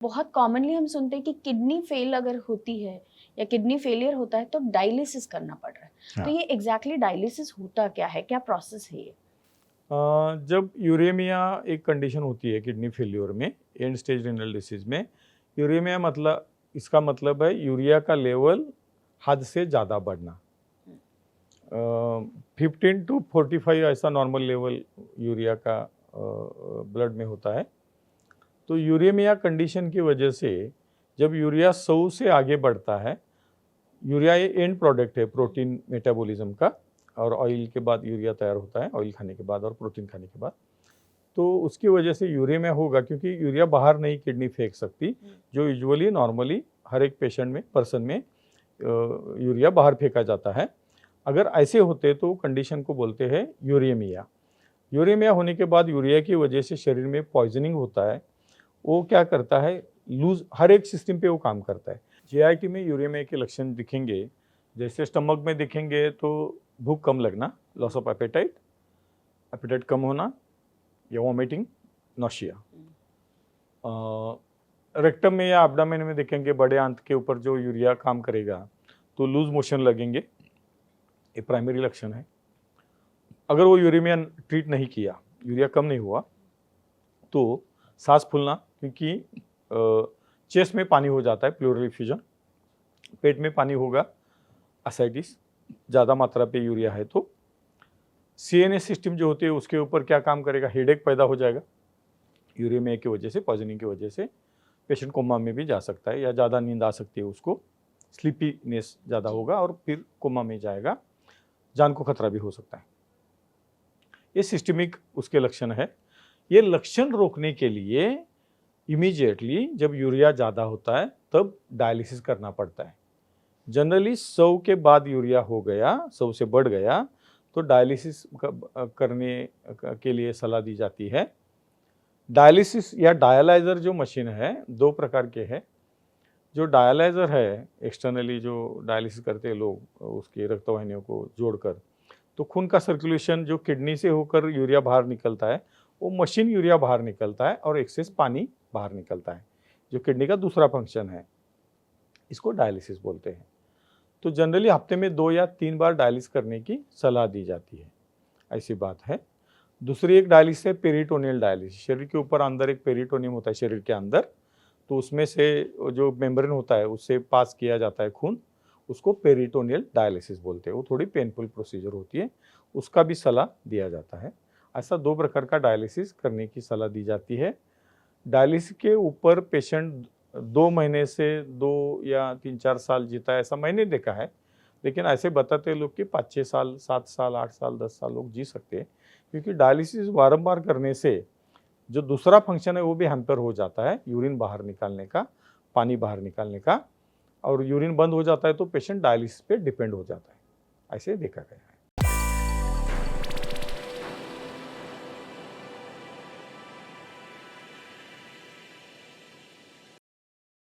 बहुत कॉमनली हम सुनते हैं कि किडनी फेल अगर होती है या किडनी फेलियर होता है तो डायलिसिस करना पड़ रहा है। तो हाँ। ये एग्जैक्टली डायलिसिस होता क्या है, क्या प्रोसेस है ये? जब यूरेमिया एक कंडीशन होती है किडनी फेल्योर में, एंड स्टेज रीनल डिसीज में, यूरेमिया मतलब इसका मतलब है यूरिया का लेवल हद से ज़्यादा बढ़ना। 15 to 45 ऐसा नॉर्मल लेवल यूरिया का ब्लड में होता है। तो यूरेमिया कंडीशन की वजह से जब यूरिया 100 से आगे बढ़ता है, यूरिया ये एंड प्रोडक्ट है प्रोटीन मेटाबॉलिज्म का, और ऑयल के बाद यूरिया तैयार होता है, ऑयल खाने के बाद और प्रोटीन खाने के बाद। तो उसकी वजह से यूरेमिया होगा, क्योंकि यूरिया बाहर नहीं किडनी फेंक सकती, जो यूजुअली नॉर्मली हर एक पेशेंट में पर्सन में यूरिया बाहर फेंका जाता है। अगर ऐसे होते तो कंडीशन को बोलते हैं यूरेमिया। यूरेमिया होने के बाद यूरिया की वजह से शरीर में पॉइजनिंग होता है। वो क्या करता है, लूज हर एक सिस्टम पे वो काम करता है। जीआईटी में यूरेमिया के लक्षण दिखेंगे, जैसे स्टमक में दिखेंगे तो भूख कम लगना, लॉस ऑफ एपेटाइट, एपेटाइट कम होना या वॉमिटिंग, नोशिया। रेक्टम में या एब्डोमेन में दिखेंगे, बड़े आंत के ऊपर जो यूरिया काम करेगा तो लूज मोशन लगेंगे, ये प्राइमरी लक्षण है। अगर वो यूरेमिया ट्रीट नहीं किया, यूरिया कम नहीं हुआ, तो सांस फूलना, क्योंकि चेस्ट में पानी हो जाता है, प्लूरल इफ्यूजन, पेट में पानी होगा, असाइटिस, ज़्यादा मात्रा पे यूरिया है तो। सीएनएस सिस्टम जो होती है उसके ऊपर क्या काम करेगा, हेडेक पैदा हो जाएगा यूरेमिया की वजह से, पॉइजनिंग की वजह से। पेशेंट कोमा में भी जा सकता है या ज़्यादा नींद आ सकती है उसको, स्लीपीनेस ज़्यादा होगा और फिर कोमा में जाएगा, जान को खतरा भी हो सकता है। ये सिस्टमिक उसके लक्षण है। ये लक्षण रोकने के लिए इमीडिएटली जब यूरिया ज़्यादा होता है तब डायलिसिस करना पड़ता है। जनरली 100 के बाद यूरिया हो गया, 100 से बढ़ गया तो डायलिसिस करने के लिए सलाह दी जाती है। डायलिसिस या डायलाइज़र जो मशीन है, 2 प्रकार के हैं। जो डायलाइज़र है, एक्सटर्नली जो डायलिसिस करते हैं लोग उसके रक्त वाहिनियों को जोड़कर, तो खून का सर्कुलेशन जो किडनी से होकर यूरिया बाहर निकलता है, वो मशीन यूरिया बाहर निकलता है और एक्सेस पानी बाहर निकलता है, जो किडनी का दूसरा फंक्शन है। इसको डायलिसिस बोलते हैं। तो जनरली हफ्ते में 2 या 3 बार डायलिसिस करने की सलाह दी जाती है, ऐसी बात है। दूसरी एक डायलिसिस है पेरिटोनियल डायलिसिस। शरीर के ऊपर अंदर एक पेरिटोनियम होता है शरीर के अंदर, तो उसमें से जो मेम्ब्रेन होता है उससे पास किया जाता है खून, उसको पेरिटोनियल डायलिसिस बोलते हैं। वो थोड़ी पेनफुल प्रोसीजर होती है, उसका भी सलाह दिया जाता है। ऐसा 2 प्रकार का डायलिसिस करने की सलाह दी जाती है। डायलिसिस के ऊपर पेशेंट 2 महीने से 2 या 3-4 साल जीता है, ऐसा मैंने देखा है। लेकिन ऐसे बताते हैं लोग कि 5-6 साल, 7 साल, 8 साल, 10 साल लोग जी सकते हैं, क्योंकि डायलिसिस बारंबार करने से जो दूसरा फंक्शन है वो भी हैम्पर हो जाता है, यूरिन बाहर निकालने का, पानी बाहर निकालने का, और यूरिन बंद हो जाता है तो पेशेंट डायलिसिस पे डिपेंड हो जाता है, ऐसे देखा गया है।